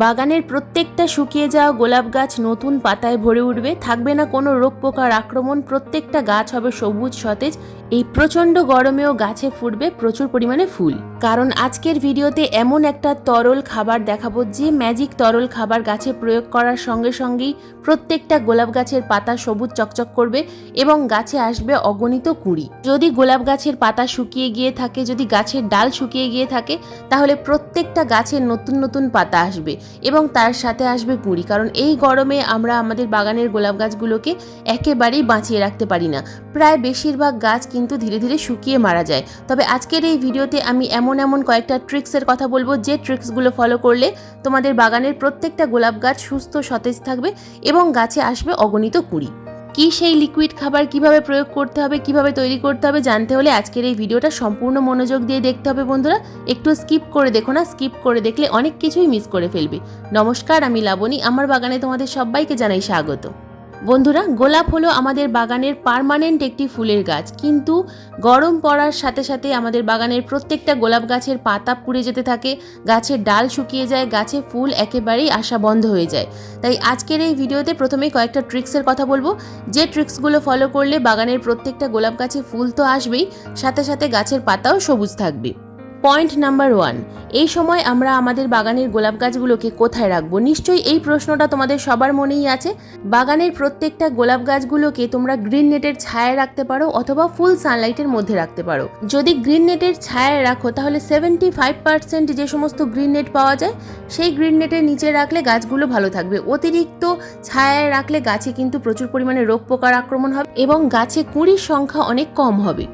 বাগানের প্রত্যেকটা শুকিয়ে যাওয়া গোলাপ গাছ নতুন পাতায় ভরে উঠবে, থাকবে না কোনো রোগ পোকার আক্রমণ, প্রত্যেকটা গাছ হবে সবুজ সতেজ। এই প্রচণ্ড গরমেও গাছে ফুটবে প্রচুর পরিমাণে ফুল। কারণ আজকের ভিডিওতে এমন একটা তরল খাবার দেখাবো যে ম্যাজিক তরল খাবার গাছে প্রয়োগ করার সঙ্গে সঙ্গেই প্রত্যেকটা গোলাপ গাছের পাতা সবুজ চকচক করবে এবং গাছে আসবে অগণিত কুঁড়ি। যদি গোলাপ গাছের পাতা শুকিয়ে গিয়ে থাকে, যদি গাছের ডাল শুকিয়ে গিয়ে থাকে, তাহলে প্রত্যেকটা গাছের নতুন নতুন পাতা আসবে এবং তার সাথে আসবে কুঁড়ি। কারণ এই গরমে আমরা আমাদের বাগানের গোলাপ গাছগুলোকে একেবারেই বাঁচিয়ে রাখতে পারি না। প্রায় বেশিরভাগ গাছ কিন্তু ধীরে ধীরে শুকিয়ে মারা যায়। তবে আজকের এই ভিডিওতে আমি এমন কয়েকটা ট্রিক্সের কথা বলবো যে ট্রিক্সগুলো ফলো করলে তোমাদের বাগানের প্রত্যেকটা গোলাপ গাছ সুস্থ সতেজ থাকবে এবং গাছে আসবে অগণিত কুঁড়ি। কি সেই লিকুইড খাবার কিভাবে প্রয়োগ করতে হবে, কিভাবে তৈরি করতে হবে জানতে হলে আজকের এই ভিডিওটা সম্পূর্ণ মনোযোগ দিয়ে দেখতে হবে বন্ধুরা। একটু স্কিপ করে দেখো না, স্কিপ করে দেখলে অনেক কিছুই মিস করে ফেলবে। নমস্কার, আমি লাবণী, আমার বাগানে তোমাদের সবাইকে জানাই স্বাগত। বন্ধুরা, গোলাপ হলো আমাদের বাগানের পার্মানেন্ট একটি ফুলের গাছ, কিন্তু গরম পড়ার সাথে সাথে আমাদের বাগানের প্রত্যেকটা গোলাপ গাছের পাতা পুড়ে যেতে থাকে, গাছের ডাল শুকিয়ে যায়, গাছে ফুল একেবারেই আসা বন্ধ হয়ে যায়। তাই আজকের এই ভিডিওতে প্রথমেই কয়েকটা ট্রিক্সের কথা বলবো যে ট্রিক্সগুলো ফলো করলে বাগানের প্রত্যেকটা গোলাপ গাছে ফুল তো আসবেই, সাথে সাথে গাছের পাতাও সবুজ থাকবে। পয়েন্ট নাম্বার 1, এই সময় আমরা আমাদের বাগানের গোলাপ গাছগুলোকে কোথায় রাখবো? নিশ্চয়ই এই প্রশ্নটা তোমাদের সবার মনেই আছে। বাগানের প্রত্যেকটা গোলাপ গাছগুলোকে তোমরা গ্রিন নেটের ছায়ায় রাখতে পারো অথবা ফুল সানলাইটের মধ্যে রাখতে পারো। যদি গ্রিন নেটের ছায়ায় রাখো তাহলে 75% যে সমস্ত গ্রিন নেট পাওয়া যায় সেই গ্রিন নেটের নিচে রাখলে গাছগুলো ভালো থাকবে। অতিরিক্ত ছায়ায় রাখলে গাছে কিন্তু প্রচুর পরিমাণে রোগ পোকার আক্রমণ হবে এবং গাছে কুঁড়ির সংখ্যা অনেক কম হবে।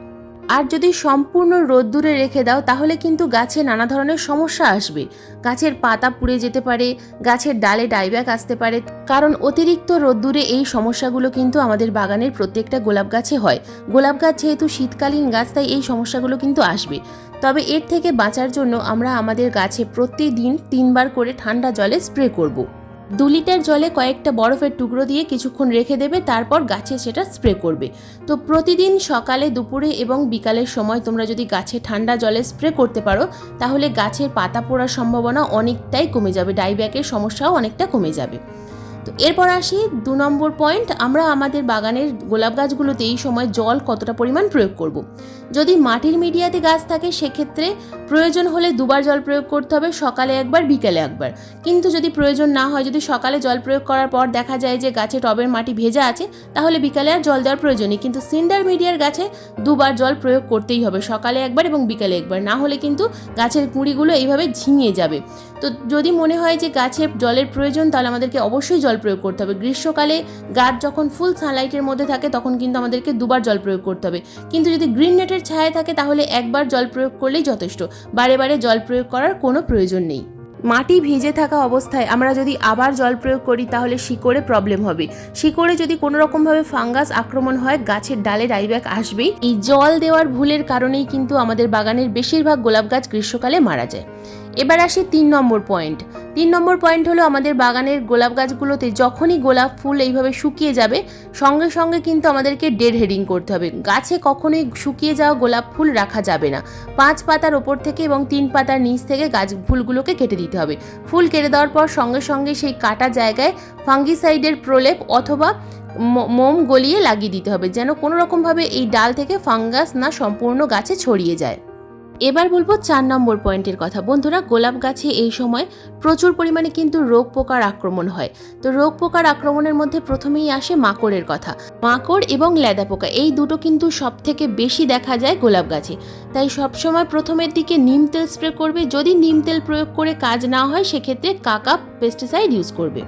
আর যদি সম্পূর্ণ রোদ্দুরে রেখে দাও তাহলে কিন্তু গাছে নানা ধরনের সমস্যা আসবে। গাছের পাতা পুড়ে যেতে পারে, গাছের ডালে ডাইব্যাক আসতে পারে, কারণ অতিরিক্ত রোদ্দুরে এই সমস্যাগুলো কিন্তু আমাদের বাগানের প্রত্যেকটা গোলাপ গাছে হয়। গোলাপ গাছ যেহেতু শীতকালীন গাছ, তাই এই সমস্যাগুলো কিন্তু আসবে। তবে এর থেকে বাঁচার জন্য আমরা আমাদের গাছে প্রতিদিন 3 বার করে ঠান্ডা জলে স্প্রে করব। 2 লিটার জলে কয়েকটা বরফের টুকরো দিয়ে কিছুক্ষণ রেখে দেবে, তারপর গাছে সেটা স্প্রে করবে। তো প্রতিদিন সকালে, দুপুরে এবং বিকালের সময় তোমরা যদি গাছে ঠান্ডা জলে স্প্রে করতে পারো তাহলে গাছের পাতা পোড়ার সম্ভাবনা অনেকটাই কমে যাবে, ডাইব্যাকের সমস্যাও অনেকটা কমে যাবে। তো এরপর আসি 2 নম্বর পয়েন্ট, আমরা আমাদের বাগানের গোলাপ গাছগুলোতে এই সময় জল কতটা পরিমাণ প্রয়োগ করব। যদি মাটির মিডিয়াতে গাছ থাকে সেক্ষেত্রে প্রয়োজন হলে 2 বার জল প্রয়োগ করতে হবে, সকালে একবার, বিকেলে একবার। কিন্তু যদি প্রয়োজন না হয়, যদি সকালে জল প্রয়োগ করার পর দেখা যায় যে গাছে টবের মাটি ভেজা আছে, তাহলে বিকালে আর জল দেওয়ার প্রয়োজন নেই। কিন্তু সিন্ডার মিডিয়ার গাছে 2 বার জল প্রয়োগ করতেই হবে, সকালে একবার এবং বিকালে একবার। না হলে কিন্তু গাছের কুঁড়িগুলো এইভাবে ঝিমিয়ে যাবে। তো যদি মনে হয় যে গাছের জলের প্রয়োজন তাহলে আমাদেরকে অবশ্যই জল প্রয়োগ করতে হবে। গ্রীষ্মকালে গাছ যখন ফুল সানলাইটের মধ্যে থাকে তখন কিন্তু আমাদেরকে 2 বার জল প্রয়োগ করতে হবে। কিন্তু যদি গ্রিন নেটের ছায়ায় থাকে তাহলে একবার জল প্রয়োগ করলেই যথেষ্ট, বারে বারে জল প্রয়োগ করার কোনো প্রয়োজন নেই। মাটি ভিজে থাকা অবস্থায় আমরা যদি আবার জল প্রয়োগ করি তাহলে শিকড়ে প্রবলেম হবে। শিকড়ে যদি কোনো রকমভাবে ফাঙ্গাস আক্রমণ হয় গাছের ডালে ডাইব্যাক আসবেই। এই জল দেওয়ার ভুলের কারণেই কিন্তু আমাদের বাগানের বেশিরভাগ গোলাপ গাছ গ্রীষ্মকালে মারা যায়। এবার আসি 3 নম্বর পয়েন্ট। 3 নম্বর পয়েন্ট হলো আমাদের বাগানের গোলাপ গাছগুলোতে যখনই গোলাপ ফুল এইভাবে শুকিয়ে যাবে সঙ্গে সঙ্গে কিন্তু আমাদেরকে ডেড হেডিং করতে হবে। গাছে কখনোই শুকিয়ে যাওয়া গোলাপ ফুল রাখা যাবে না। 5 পাতার ওপর থেকে এবং 3 পাতার নিচ থেকে গাছ ফুলগুলোকে কেটে দিতে হবে। ফুল কেটে দেওয়ার পর সঙ্গে সঙ্গে সেই কাটা জায়গায় ফাঙ্গিসাইডের প্রলেপ অথবা মোম গলিয়ে লাগিয়ে দিতে হবে, যেন কোনো রকমভাবে এই ডাল থেকে ফাঙ্গাস না সম্পূর্ণ গাছে ছড়িয়ে যায়। এবার বলবো 4 নম্বর পয়েন্টের কথা। বন্ধুরা, গোলাপ গাছে এই সময় প্রচুর পরিমাণে কিন্তু রোগ পোকার আক্রমণ হয়। তো রোগ পোকার আক্রমণের মধ্যে প্রথমেই আসে মাকড়ের কথা। মাকড় এবং লেদা পোকা এই দুটো কিন্তু সব থেকে বেশি দেখা যায় গোলাপ গাছে। তাই সবসময় প্রথমের দিকে নিম তেল স্প্রে করবে। যদি নিম তেল প্রয়োগ করে কাজ না হয় সেক্ষেত্রে কাকা পেস্টিসাইড ইউজ করবে।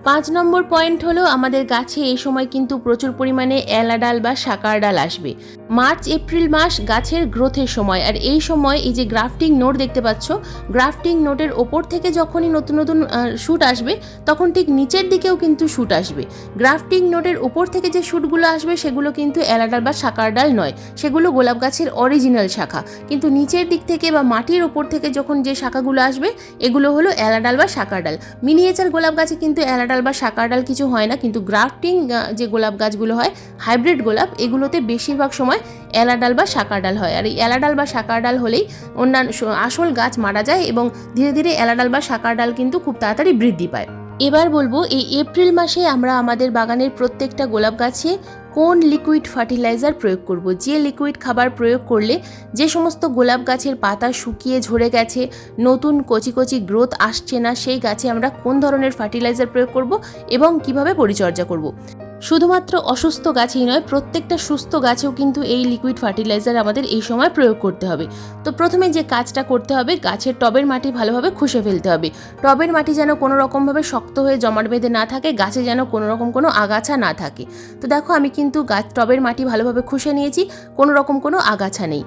5 নম্বর পয়েন্ট হলো আমাদের গাছে এই সময় কিন্তু প্রচুর পরিমাণে এলা ডাল বা শাকার ডাল আসবে। মার্চ এপ্রিল মাস গাছের গ্রোথের সময়, আর এই সময় এই যে গ্রাফটিং নোট দেখতে পাচ্ছ, গ্রাফটিং নোটের ওপর থেকে যখনই নতুন নতুন শুট আসবে তখন ঠিক নিচের দিকেও কিন্তু শুট আসবে। গ্রাফটিং নোটের ওপর থেকে যে শুটগুলো আসবে সেগুলো কিন্তু এলা ডাল বা শাকার ডাল নয়, সেগুলো গোলাপ গাছের অরিজিনাল শাখা। কিন্তু নিচের দিক থেকে বা মাটির ওপর থেকে যখন যে শাখাগুলো আসবে এগুলো হলো এলা ডাল বা শাকার ডাল। মিনিয়েচার গোলাপ গাছে কিন্তু এলা এলাডাল বা শাকার ডাল কিছু হয় না, কিন্তু গ্রাফটিং যে গোলাপ গাছগুলো হয় হাইব্রিড গোলাপ, এগুলোতে বেশিরভাগ সময় এলাডাল বা শাকার ডাল হয়। আর এই এলাডাল বা শাকার ডাল হলেই অন্যান্য আসল গাছ মারা যায় এবং ধীরে ধীরে এলাডাল বা শাকার ডাল কিন্তু খুব তাড়াতাড়ি বৃদ্ধি পায়। এবার বলবো এই এপ্রিল মাসে আমরা আমাদের বাগানের প্রত্যেকটা গোলাপ গাছে কোন লিকুইড ফার্টিলাইজার প্রয়োগ করব, যে লিকুইড খাবার প্রয়োগ করলে যে সমস্ত গোলাপ গাছের পাতা শুকিয়ে ঝরে গেছে, নতুন কচি কচি গ্রোথ আসছে না, সেই গাছে আমরা কোন ধরনের ফার্টিলাইজার প্রয়োগ করব এবং কিভাবে পরিচর্যা করব। শুধুমাত্র অসুস্থ গাছেই নয়, প্রত্যেকটা সুস্থ গাছেও কিন্তু এই লিকুইড ফার্টিলাইজার আমাদের এই সময় প্রয়োগ করতে হবে। তো প্রথমে যে কাজটা করতে হবে, গাছের টবের মাটি ভালোভাবে খুশে ফেলতে হবে। টবের মাটি যেন কোনো রকমভাবে শক্ত হয়ে জমাট বেঁধে না থাকে, গাছে যেন কোনো রকম কোনো আগাছা না থাকে। তো দেখো আমি কিন্তু টবের মাটি ভালোভাবে খুশে নিয়েছি, কোনো রকম কোনো আগাছা নেই।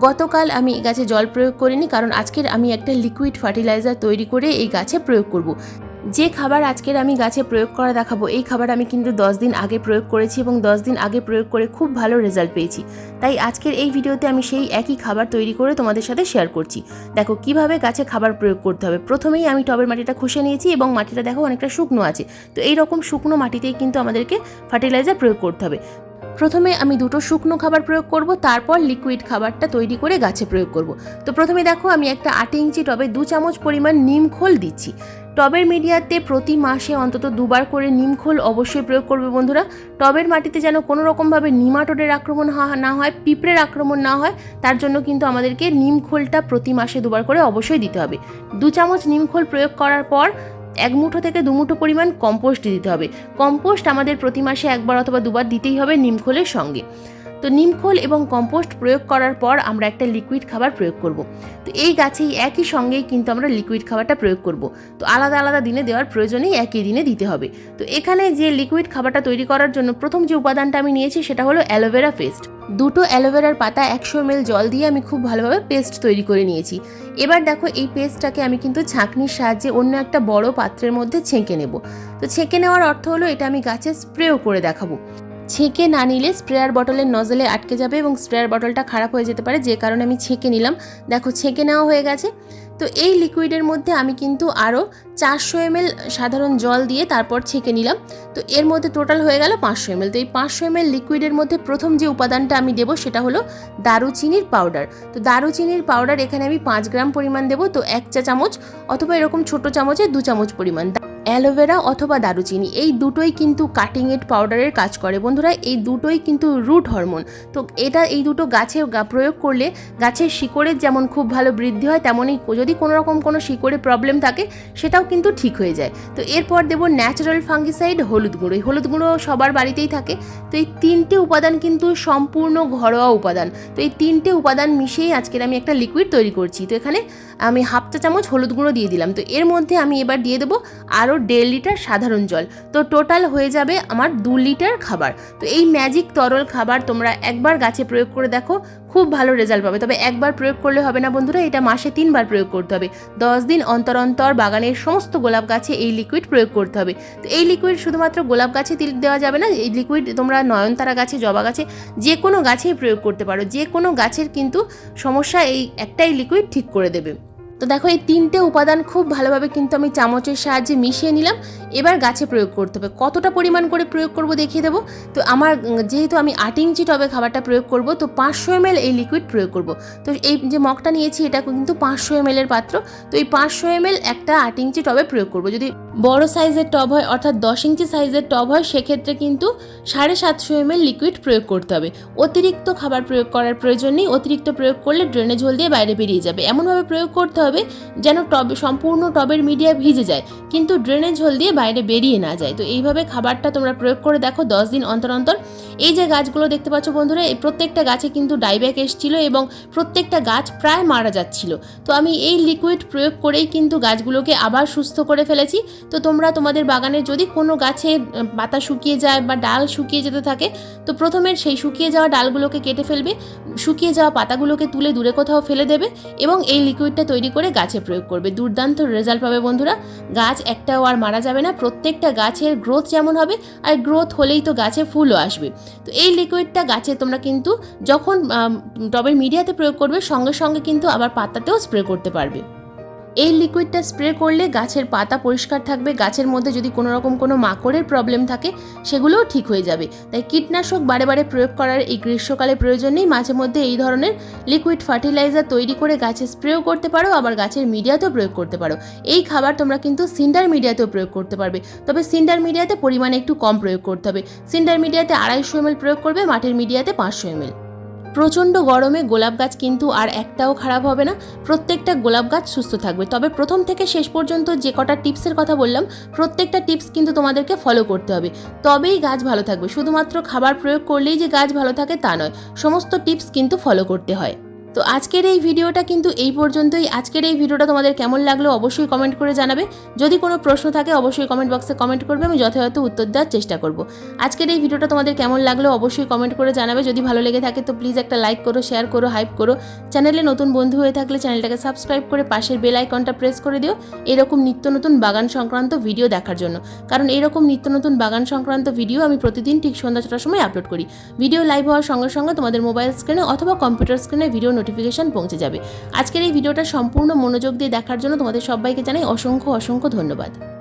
গতকাল আমি এই গাছে জল প্রয়োগ করিনি, কারণ আজকের আমি একটা লিকুইড ফার্টিলাইজার তৈরি করে এই গাছে প্রয়োগ করব। যে খাবার আজকের আমি গাছে প্রয়োগ করা দেখাবো, এই খাবার আমি কিন্তু 10 দিন আগে প্রয়োগ করেছি এবং 10 দিন আগে প্রয়োগ করে খুব ভালো রেজাল্ট পেয়েছি। তাই আজকের এই ভিডিওতে আমি সেই একই খাবার তৈরি করে তোমাদের সাথে শেয়ার করছি। দেখো কিভাবে গাছে খাবার প্রয়োগ করতে হবে। প্রথমেই আমি টবের মাটিটা খুশে নিয়েছি এবং মাটিটা দেখো অনেকটা শুকনো আছে। তো এই রকম শুকনো মাটিতেই কিন্তু আমাদেরকে ফার্টিলাইজার প্রয়োগ করতে হবে। প্রথমে আমি দুটো শুকনো খাবার প্রয়োগ করব, তারপর লিকুইড খাবারটা তৈরি করে গাছে প্রয়োগ করব। তো প্রথমে দেখো আমি একটা 8 ইঞ্চি টবে 2 চামচ পরিমাণ নিম খোল দিচ্ছি। টবের মিডিয়াতে প্রতি মাসে অন্তত 2 বার করে নিম খোল অবশ্যই প্রয়োগ করবে বন্ধুরা। টবের মাটিতে যেন কোনো রকমভাবে নিমাটোডের আক্রমণ না হয়, পিঁপড়ের আক্রমণ না হয়, তার জন্য কিন্তু আমাদেরকে নিম খোলটা প্রতি মাসে 2 বার করে অবশ্যই দিতে হবে। 2 চামচ নিম খোল প্রয়োগ করার পর 1 মুঠো থেকে 2 মুঠো পরিমাণ কম্পোস্ট দিতে হবে। কম্পোস্ট আমাদের প্রতি মাসে 1 বার অথবা 2 বার দিতেই হবে নিমখোলের সঙ্গে। তো নিমখোল এবং কম্পোস্ট প্রয়োগ করার পর আমরা একটা লিকুইড খাবার প্রয়োগ করব। তো এই গাছেই একই সঙ্গেই কিন্তু আমরা লিকুইড খাবারটা প্রয়োগ করব। তো আলাদা আলাদা দিনে দেওয়ার প্রয়োজনেই একই দিনে দিতে হবে। তো এখানে যে লিকুইড খাবারটা তৈরি করার জন্য প্রথম যে উপাদানটা আমি নিয়েছি সেটা হলো অ্যালোভেরা পেস্ট। 2টো অ্যালোভেরার পাতা 100 ml জল দিয়ে আমি খুব ভালোভাবে পেস্ট তৈরি করে নিয়েছি। এবার দেখো এই পেস্টটাকে আমি কিন্তু ছাঁকনির সাহায্যে অন্য একটা বড় পাত্রের মধ্যে ছেঁকে নেব। তো ছেঁকে নেওয়ার অর্থ হলো এটা আমি গাছে স্প্রেও করে দেখাবো। ছেঁকে না নিলে স্প্রেয়ার বটলের নজলে আটকে যাবে এবং স্প্রেয়ার বটলটা খারাপ হয়ে যেতে পারে, যে কারণে আমি ছেঁকে নিলাম। দেখো ছেঁকে নেওয়া হয়ে গেছে। তো এই লিকুইডের মধ্যে আমি কিন্তু আরও 400 ml সাধারণ জল দিয়ে তারপর ছেঁকে নিলাম। তো এর মধ্যে টোটাল হয়ে গেল 500 ml। তো এই 500 ml লিকুইডের মধ্যে প্রথম যে উপাদানটা আমি দেবো সেটা হলো দারুচিনির পাউডার। তো দারুচিনির পাউডার এখানে আমি 5 গ্রাম পরিমাণ দেবো। তো 1 চা চামচ অথবা এরকম ছোটো চামচে 2 চামচ পরিমাণ। অ্যালোভেরা অথবা দারুচিনি এই দুটোই কিন্তু কাটিং এড পাউডারের কাজ করে বন্ধুরা। এই দুটোই কিন্তু রুট হরমোন। তো এই দুটো গাছে প্রয়োগ করলে গাছের শিকড়ের যেমন খুব ভালো বৃদ্ধি হয়, তেমনই যদি কোনো রকম কোনো শিকড়ে প্রবলেম থাকে সেটাও কিন্তু ঠিক হয়ে যায়। তো এরপর দেবো ন্যাচারাল ফাঙ্গিসাইড হলুদ গুঁড়ো। এই হলুদ গুঁড়ো সবার বাড়িতেই থাকে। তো এই 3টে উপাদান কিন্তু সম্পূর্ণ ঘরোয়া উপাদান। তো এই 3টে উপাদান মিশিয়েই আজকের আমি একটা লিকুইড তৈরি করছি। তো এখানে আমি 1/2 চা চামচ হলুদ গুঁড়ো দিয়ে দিলাম। তো এর মধ্যে আমি এবার দিয়ে দেবো আরও 1.5 লিটার সাধারণ জল। তো টোটাল হয়ে যাবে আমার 2 লিটার খাবার। তো এই ম্যাজিক তরল খাবার তোমরা একবার গাছে প্রয়োগ করে দেখো, খুব ভালো রেজাল্ট পাবে। তবে একবার প্রয়োগ করলে হবে না বন্ধুরা, এটা মাসে 3 বার প্রয়োগ করতে হবে। 10 দিন অন্তর অন্তর বাগানের সমস্ত গোলাপ গাছে এই লিকুইড প্রয়োগ করতে হবে। তো এই লিকুইড শুধুমাত্র গোলাপ গাছে দেওয়া যাবে না, এই লিকুইড তোমরা নয়নতারা গাছে, জবা গাছে, যে কোনো গাছেই প্রয়োগ করতে পারো। যে কোনো গাছের কিন্তু সমস্যা এই একটাই লিকুইড ঠিক করে দেবে। তো দেখো এই 3টে উপাদান খুব ভালোভাবে কিন্তু আমি চামচের সাহায্যে মিশিয়ে নিলাম। এবার গাছে প্রয়োগ করতে হবে। কতটা পরিমাণ করে প্রয়োগ করব দেখিয়ে দেবো। তো আমার যেহেতু আমি 8 ইঞ্চি টবে খাবারটা প্রয়োগ করব, তো 500 ml এই লিকুইড প্রয়োগ করব। তো এই যে মগটা নিয়েছি এটা কিন্তু 500 ml এর পাত্র। তো এই 500 ml একটা 8 ইঞ্চি টবে প্রয়োগ করব। যদি বড় সাইজের টব হয় অর্থাৎ 10 ইঞ্চি সাইজের টব হয় সেক্ষেত্রে কিন্তু 750 ml লিকুইড প্রয়োগ করতে হবে। অতিরিক্ত খাবার প্রয়োগ করার প্রয়োজন নেই। অতিরিক্ত প্রয়োগ করলে ড্রেনেজ হোল দিয়ে বাইরে বেরিয়ে যাবে। এমনভাবে প্রয়োগ করতে হবে যেন সম্পূর্ণ টবের মিডিয়া ভিজে যায়, কিন্তু ড্রেনেজ হোল দিয়ে বাইরে বেরিয়ে না যায়। তো এইভাবে খাবারটা তোমরা প্রয়োগ করে দেখো 10 দিন অন্তর অন্তর। এই যে গাছগুলো দেখতে পাচ্ছ বন্ধুরা, এই প্রত্যেকটা গাছে কিন্তু ডাইব্যাক এসেছিল এবং প্রত্যেকটা গাছ প্রায় মারা যাচ্ছিল। তো আমি এই লিকুইড প্রয়োগ করেই কিন্তু গাছগুলোকে আবার সুস্থ করে ফেলেছি। তো তোমরা তোমাদের বাগানে যদি কোনো গাছে পাতা শুকিয়ে যায় বা ডাল শুকিয়ে যেতে থাকে, তো প্রথমে সেই শুকিয়ে যাওয়া ডালগুলোকে কেটে ফেলবে, শুকিয়ে যাওয়া পাতাগুলোকে তুলে দূরে কোথাও ফেলে দেবে এবং এই লিকুইডটা তৈরি করে গাছে প্রয়োগ করবে। দুর্দান্ত রেজাল্ট পাবে বন্ধুরা। গাছ একটাও আর মারা যাবে না। প্রত্যেকটা গাছের গ্রোথ যেমন হবে, আর গ্রোথ হলেই তো গাছে ফুলও আসবে। তো এই লিকুইডটা গাছে তোমরা কিন্তু যখন টবের মিডিয়াতে প্রয়োগ করবে সঙ্গে সঙ্গে কিন্তু আবার পাতাতেও স্প্রে করতে পারবে। এই লিকুইডটা স্প্রে করলে গাছের পাতা পরিষ্কার থাকবে, গাছের মধ্যে যদি কোনো রকম কোনো মাকড়ের প্রবলেম থাকে সেগুলোও ঠিক হয়ে যাবে। তাই কীটনাশক বারে বারে প্রয়োগ করার এই গ্রীষ্মকালে প্রয়োজন নেই। মাঝে মধ্যে এই ধরনের লিকুইড ফার্টিলাইজার তৈরি করে গাছে স্প্রেও করতে পারো, আবার গাছের মিডিয়াতেও প্রয়োগ করতে পারো। এই খাবার তোমরা কিন্তু সিন্ডার মিডিয়াতেও প্রয়োগ করতে পারবে, তবে সিন্ডার মিডিয়াতে পরিমাণে একটু কম প্রয়োগ করতে হবে। সিন্ডার মিডিয়াতে 250 ml প্রয়োগ করবে, মাটির মিডিয়াতে 500 ml। প্রচণ্ড গরমে গোলাপ গাছ কিন্তু আর একটাও খারাপ হবে না, প্রত্যেকটা গোলাপ গাছ সুস্থ থাকবে। তবে প্রথম থেকে শেষ পর্যন্ত যে কটা টিপসের কথা বললাম, প্রত্যেকটা টিপস কিন্তু তোমাদেরকে ফলো করতে হবে, তবেই গাছ ভালো থাকবে। শুধুমাত্র খাবার প্রয়োগ করলেই যে গাছ ভালো থাকে তা নয়, সমস্ত টিপস কিন্তু ফলো করতে হয়। তো আজকের এই ভিডিওটা কিন্তু এই পর্যন্তই। আজকের এই ভিডিওটা তোমাদের কেমন লাগলো অবশ্যই কমেন্ট করে জানাবে। যদি কোনো প্রশ্ন থাকে অবশ্যই কমেন্ট বক্সে কমেন্ট করবে, আমি যথাযথ উত্তর দেওয়ার চেষ্টা করব। আজকের এই ভিডিওটা তোমাদের কেমন লাগলো অবশ্যই কমেন্ট করে জানাবে। যদি ভালো লেগে থাকে তো প্লিজ একটা লাইক করো, শেয়ার করো, হাইপ করো। চ্যানেলে নতুন বন্ধু হয়ে থাকলে চ্যানেলটাকে সাবস্ক্রাইব করে পাশের বেল আইকনটা প্রেস করে দিও এরকম নিত্য নতুন বাগান সংক্রান্ত ভিডিও দেখার জন্য। কারণ এরকম নিত্য নতুন বাগান সংক্রান্ত ভিডিও আমি প্রতিদিন ঠিক সন্ধ্যা 6টার সময় আপলোড করি। ভিডিও লাইভ হওয়ার সঙ্গে সঙ্গে তোমাদের মোবাইল স্ক্রিনে অথবা কম্পিউটার স্ক্রিনে ভিডিও নোটিফিকেশন পৌঁছে যাবে। আজকের এই ভিডিওটা সম্পূর্ণ মনোযোগ দিয়ে দেখার জন্য তোমাদের সবাইকে জানাই অসংখ্য অসংখ্য ধন্যবাদ।